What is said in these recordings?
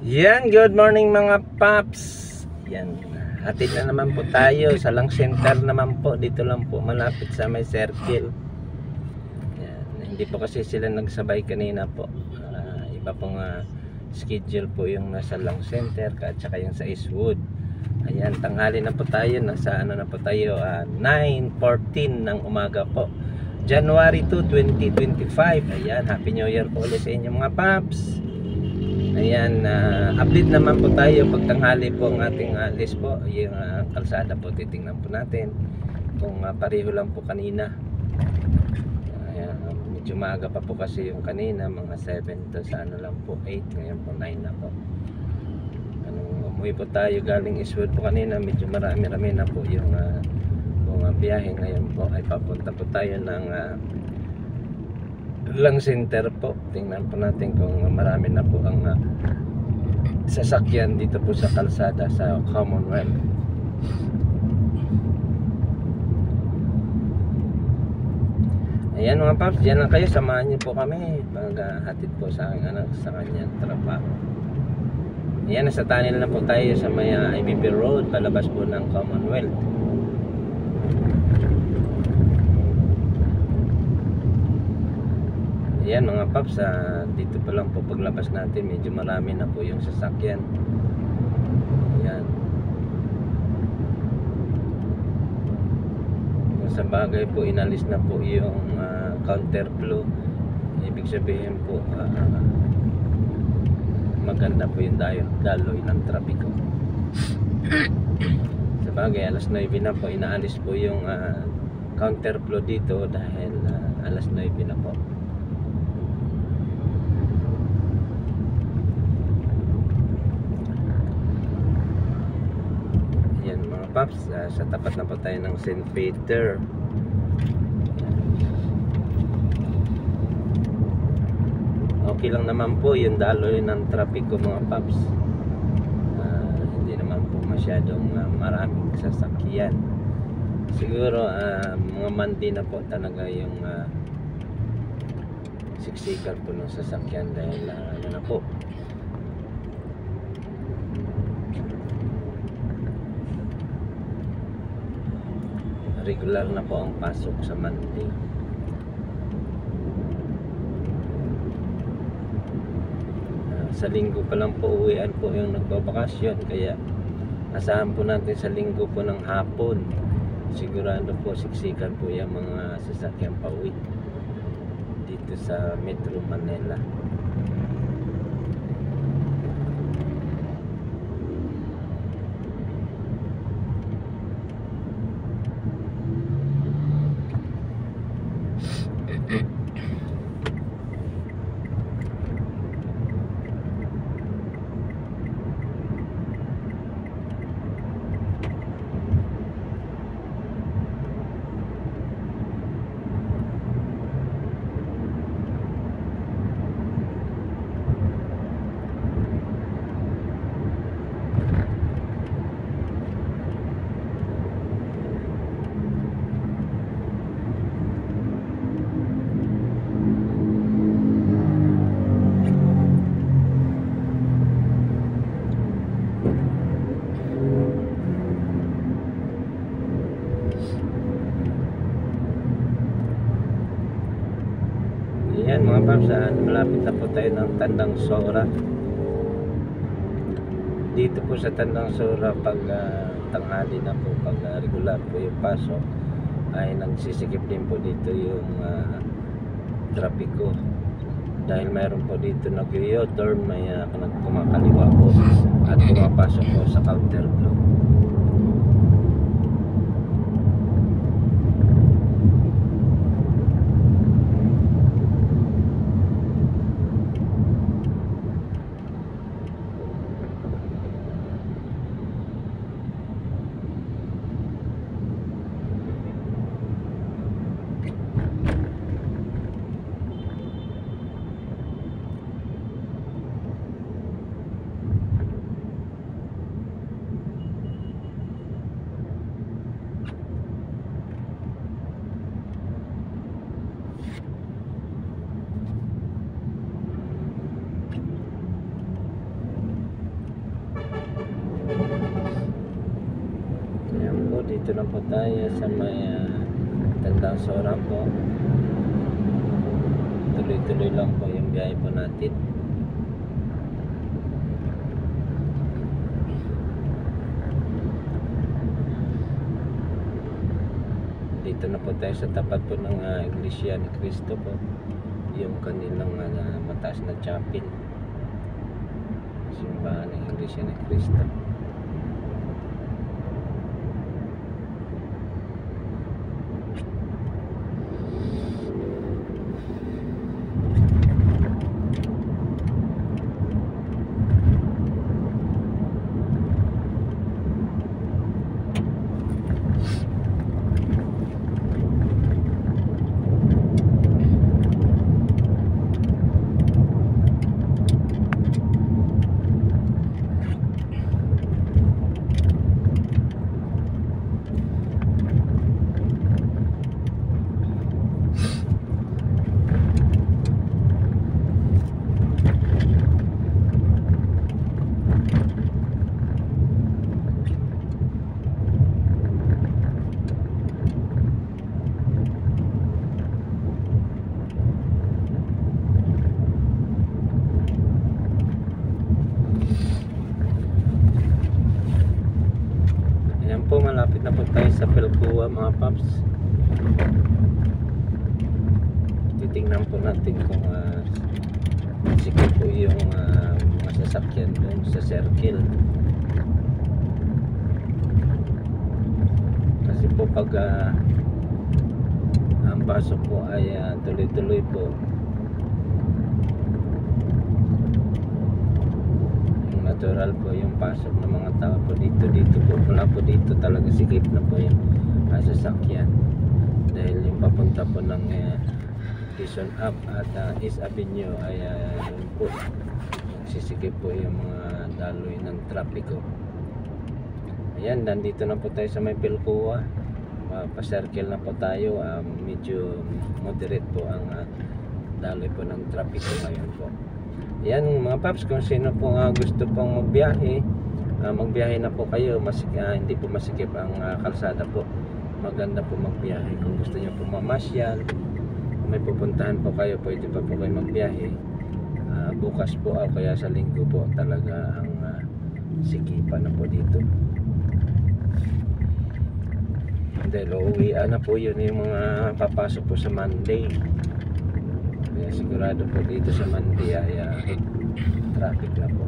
Yan, good morning mga paps. Yan, hatid na naman po tayo sa Lang Center naman po. Dito lang po malapit sa may circle. Yan, hindi po kasi sila nagsabay kanina po. Iba pong schedule po yung nasa Lang Center at saka yung sa Eastwood. Ayan, tanghali na po tayo. Nasa ano na po tayo, 9:14 ng umaga po, January 2, 2025. Ayan, Happy New Year po ulit sa inyo mga paps. Ayan, update naman po tayo pagtanghali po ang ating list po. Yung kalsada po, titingnan po natin kung pareho lang po kanina. Ayan, medyo maaga pa po kasi yung kanina, mga 7 to sa ano lang po, 8. Ngayon po 9 na po. Umuwi po tayo galing Eastwood po kanina. Medyo marami-rami na po yung biyahe. Ngayon po ay papunta po tayo ng Lang Center po. Tingnan po natin kung marami na po ang sasakyan dito po sa kalsada sa Commonwealth. Ayan mga paps, dyan lang kayo, samahan niyo po kami pag hatid po sa aking anak sa kanyang trabaho. Ayan, nasa tunnel na po tayo sa may IBP Road, palabas po ng Commonwealth. Ayan mga paps, dito pa lang po paglabas natin, medyo marami na po yung sasakyan. Ayan. Sa bagay po, inalis na po yung counterflow. Ibig sabihin po, maganda po yung daloy ng trapiko. Sa bagay, alas 9 na po, inaalis po yung counterflow dito dahil alas 9 na po. Paps, sa tapat na po tayo ng St. Peter. Okay lang naman po yung daloy ng trapiko mga paps. Hindi naman po masyadong maraming sasakyan. Siguro mga Monday na po talaga yung siksikan po ng sasakyan dahil ano na po, regular na po ang pasok sa Monday. Sa linggo pa lang po uwian po yung nagbabakasyon, kaya asahan po natin sa linggo po ng hapon. Sigurado po siksikan po yung mga sasakyan pa uwi dito sa Metro Manila. Ayan mga paps, malapit na po tayo ng Tandang Sora. Dito po sa Tandang Sora, pag tanghali na po, pag regular po yung pasok, ay nagsisikip din po dito yung trapiko. Dahil mayroon po dito nag-u-turn, may kumakaliwa po at pumapasok po sa counterflow. Ayan po, dito na po tayo sa may Tandang Sora po. Tuloy-tuloy lang po yung biyahe po natin. Dito na po tayo sa tapat po ng Iglesia ni Cristo po, yung kanilang mataas na chapel, simbahan ng Iglesia ni Cristo. Po, malapit na po tayo sa Pelcua mga paps. Titingnan po natin kung sikip po yung mga sasakyan doon sa circle. Kasi po pag ang pasok po ay tuloy-tuloy po, natural po yung pasok ng mga tao po dito po, wala po dito talaga sikip na po yung sasakyan, dahil yung papunta po ng Quezon Up at East Avenue ay yun po sisikip po yung mga daloy ng trapiko. Ayan, nandito na po tayo sa may Pelcua, pa-circle na po tayo, medyo moderate po ang daloy po ng trapiko ngayon po. Yan mga paps, kung sino po gusto pong magbiyahe, magbiyahe na po kayo. Hindi po masikip ang kalsada po, maganda po magbiyahe. Kung gusto nyo po mamasyal, kung may pupuntahan po kayo, pwede pa po kayo magbiyahe. Bukas po o kaya sa linggo po talaga ang sikipan na po dito, dahil uuwian na po yun yung mga papasok po sa Monday. Kaya sigurado po dito sa Monday ay traffic na po.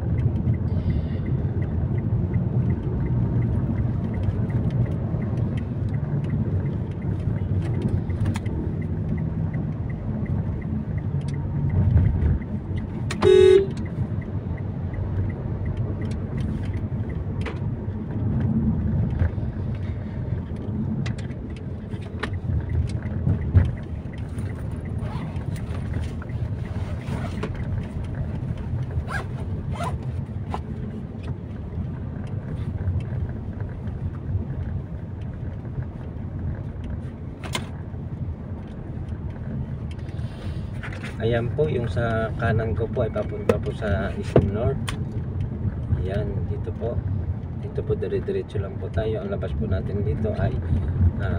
Ayan po, yung sa kanan ko po ay papunta po sa East North. Ayan, dito po. Dito po, dire-diretso lang po tayo. Ang labas po natin dito ay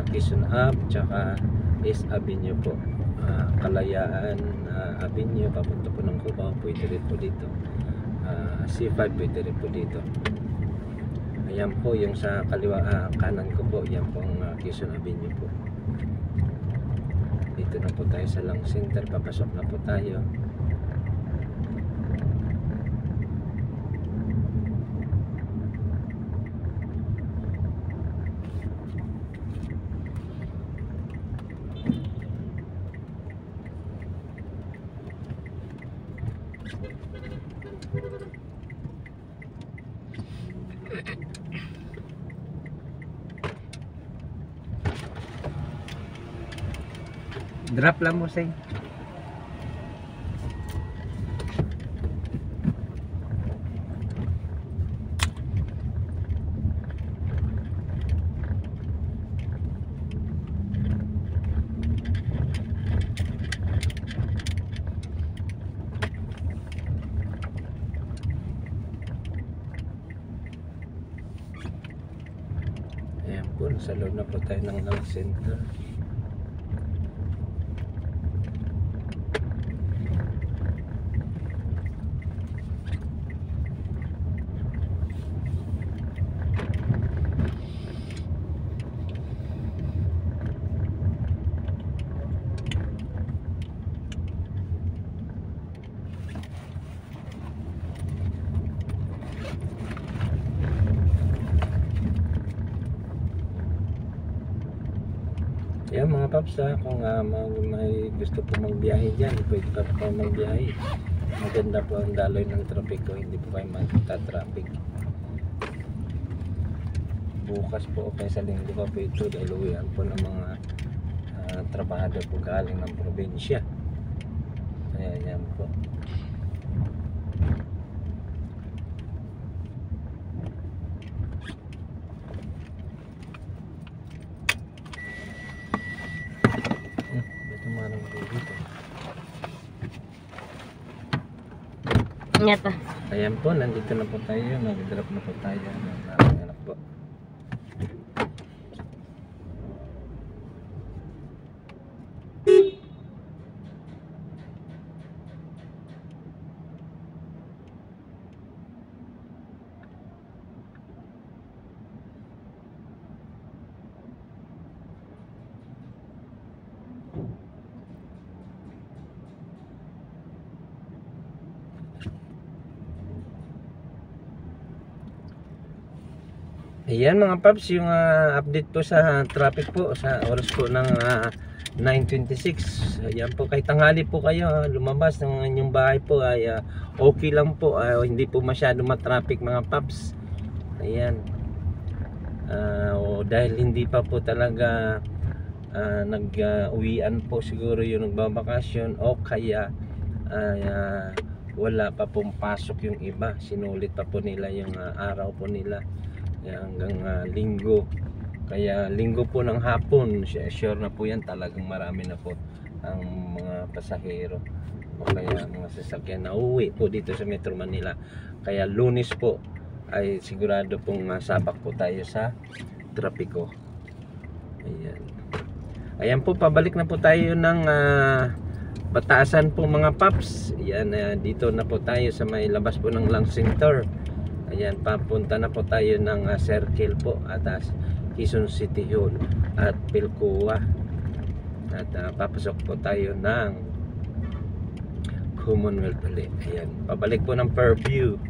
Quezon Up, tsaka East Avenue po. Kalayaan Avenue, papunta po ng Cubao, pwede rin po dito. C5, pwede rin po dito. Ayan po, yung sa kaliwa, kanan ko po, yan po ang Quezon Avenue po. Dito na po tayo sa Lang Center, papasok na po tayo. Drop lang mo say. Ayan po, nasa loob na po tayo ng Lang Center. Ayan mga paps, kung may gusto po magbiyahe dyan, pwede pa po magbiyahe. Maganda po ang daloy ng trapiko, hindi po kayo magta-traffic. Bukas po o kaya sa linggo pa po ito dahil uwian po ng mga trabahador po galing ng probinsya. Kaya yan po. Tumarang po dito. Nyata. Ayan po, nandito na po tayo. Nag-drop na po tayo ng anak po. Ayan mga paps, yung update po sa traffic po sa oras po ng 9:26. Ayan po, kahit tanghali po kayo lumabas ng inyong bahay po ay okay lang po, hindi po masyado matraffic mga paps. Ayan. Dahil hindi pa po talaga nag-uwian po siguro yung nagbabakasyon o kaya wala pa pong pasok yung iba, sinulit pa po nila yung araw po nila hanggang linggo. Kaya linggo po ng hapon, sure na po yan, talagang marami na po ang mga pasahero o kaya mga sasakyan na uwi po dito sa Metro Manila. Kaya Lunes po ay sigurado pong sabak po tayo sa trapiko. Ayan. Ayan po, pabalik na po tayo ng Batasan po mga paps. Ayan, dito na po tayo sa may labas po ng Lang Center. Ayan, papunta na po tayo ng Circle po at Quezon City Hall at Pilcoa. At papasok po tayo ng Commonwealth ulit. Ayan, pabalik po ng Fairview.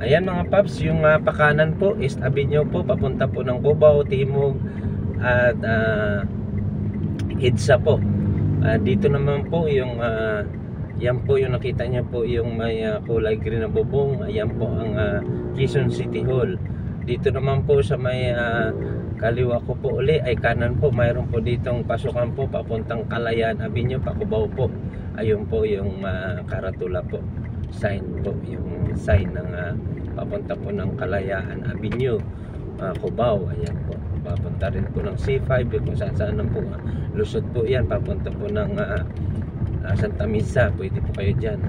Ayan mga paps, yung pakanan po, East Avenue po, papunta po ng Cubao, Timog at EDSA po. Dito naman po yung yan po yung nakita niyo po yung may kulay green na bubong. Ayan po ang Quezon City Hall. Dito naman po sa may kaliwa ko po uli ay kanan po, mayroon po ditong pasukan po papuntang Kalayaan Avenue, Cubao po. Ayun po yung karatula po, sign po, yung sign ng papunta po ng Kalayaan Avenue, Cubao. Ayan po, papunta rin po ng C5 kung saan saan po lusot po yan, papunta po ng Santa Misa, pwede po kayo dyan.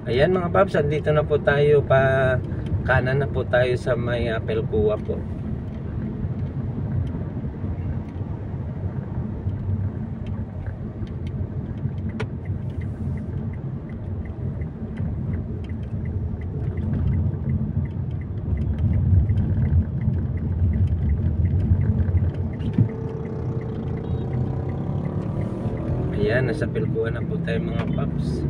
Ayan mga paps, andito na po tayo, pa kanan na po tayo sa may Pilcoa po. Ayan, nasa Pilcoa na po tayo mga paps.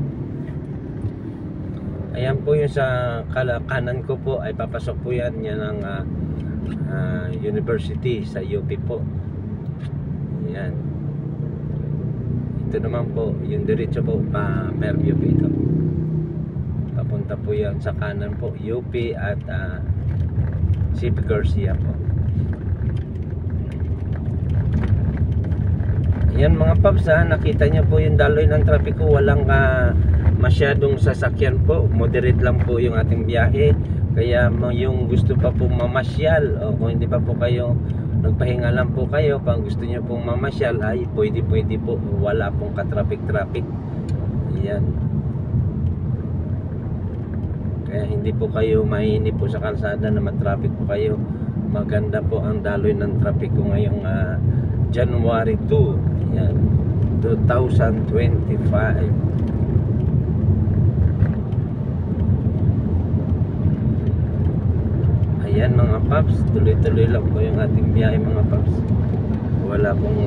Ayan po yung sa kanan ko po ay papasok po yan ng university sa UP po. Ayan. Ito naman po yung diretso po pa Fairview po ito. Papunta po yan sa kanan po UP at CP Garcia po. Yan mga paps, nakita nyo po yung daloy ng trapiko. Walang masyadong sasakyan po, moderate lang po yung ating biyahe. Kaya yung gusto pa po mamasyal, o kung hindi pa po kayo nagpahinga lang po kayo, pag gusto nyo pong mamasyal, ay pwede po, wala pong ka-traffic. Yan. Kaya hindi po kayo mainip po sa kalsada na matraffic po kayo. Maganda po ang daloy ng trapiko ngayong January 2, yan, 2025. Ayan mga paps, tuloy-tuloy lang po yung ating biyahe mga paps. Wala pong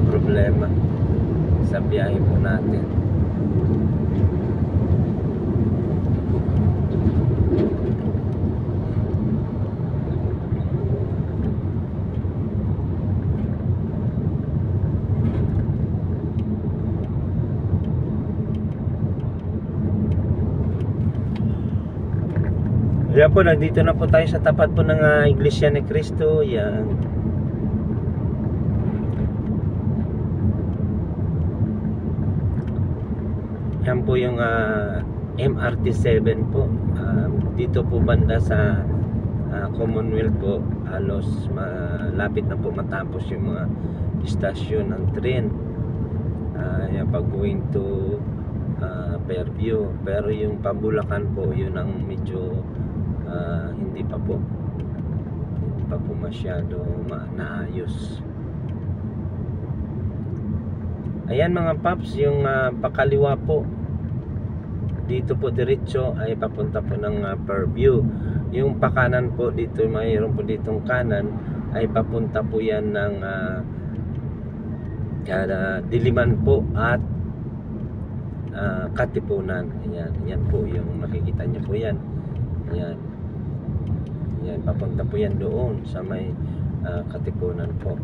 problema sa biyahe po natin. Ayan po, nandito na po tayo sa tapat po ng Iglesia ni Cristo. Yan. Yan po yung MRT7 po. Dito po banda sa Commonwealth po, halos malapit na po matapos yung mga istasyon ng tren. Yan, pag going to Fairview. Pero yung Pambulacan po, yun ang medyo hindi pa po masyado naayos. Ayan mga paps, yung pakaliwa po dito po diretso ay papunta po ng Fairview. Yung pakanan po dito, mayroon po ditong kanan, ay papunta po yan ng Diliman po at Katipunan. Ayan, yan po yung makikita nyo po yan. Ayan. Yan, papunta po yan doon sa may Katipunan po.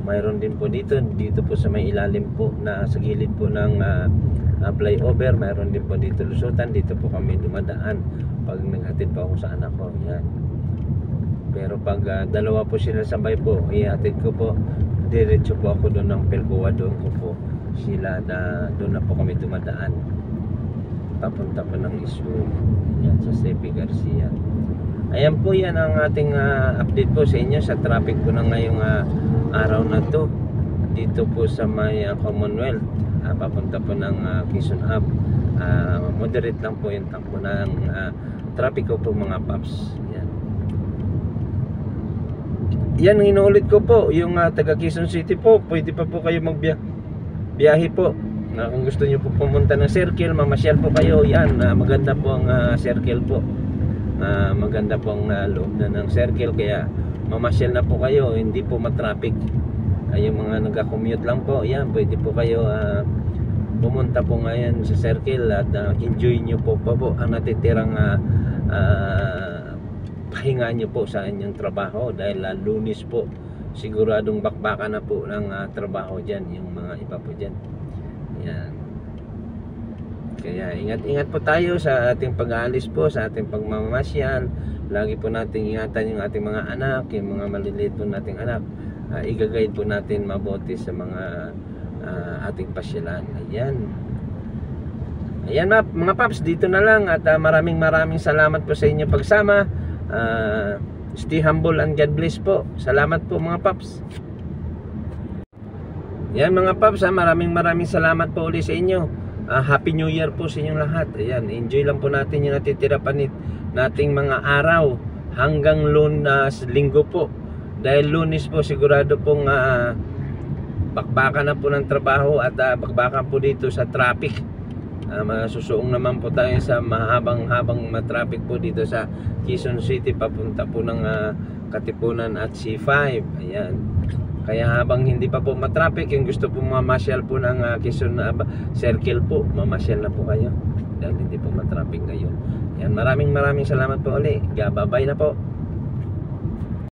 Mayroon din po dito po sa may ilalim po na sa gilid po ng flyover. Mayroon din po dito lusutan. Dito po kami dumadaan pag naghatid po ako sa anak ko. Yan. Pero pag dalawa po sila sabay po, ihatid ko po, diretso po ako doon ng Pelcoa. Doon ko po sila doon na po kami dumadaan. Papunta po ng Isu. Yan, sa Sepi Garcia. Ayan po, yan ang ating update po sa inyo sa traffic po na ngayong araw na to dito po sa may Commonwealth, papunta po ng Quezon Hub. Moderate lang po yung takbo ng traffic po mga paps. Yan ang inuulit ko po, yung taga Quezon City po, pwede pa po kayo magbiyahe po. Kung gusto nyo po pumunta ng Circle, mamasyal po kayo. Yan, maganda po ang Circle po. Maganda po ang loob na ng Circle, kaya mamasyal na po kayo, hindi po matraffic. Yung mga nagka-commute lang po, yan, pwede po kayo pumunta po ngayon sa Circle at enjoy nyo po ang natitirang pahinga nyo po sa inyong trabaho, dahil Lunes po siguradong bakbaka na po ng trabaho dyan, yung mga iba po dyan. Yan. Kaya ingat-ingat po tayo sa ating pag-aalis po, sa ating pagmamasyal. Lagi po nating ingatan yung ating mga anak, yung mga maliliit po nating anak. I-guide po natin mabuti sa mga ating pasyalan. Ayan. Ayan mga paps, dito na lang at maraming salamat po sa inyo pagsama. Stay humble and God bless po. Salamat po mga paps. Yan mga paps, maraming salamat po ulit sa inyo. Happy New Year po sa inyong lahat. Ayan, enjoy lang po natin yung natitira pa nating mga araw hanggang Linggo po. Dahil Lunes po sigurado pong bakbakan na po ng trabaho at bakbakan po dito sa traffic. Masusuong naman po tayo sa mahabang traffic po dito sa Quezon City papunta po ng Katipunan at C5. Ayan. Kaya habang hindi pa po matraffic, yung gusto po mamasyal po ng Quezon Circle po, mamasyal na po kayo dahil hindi po matraffic ngayon. Yan, maraming salamat po ulit. Bye-bye na po.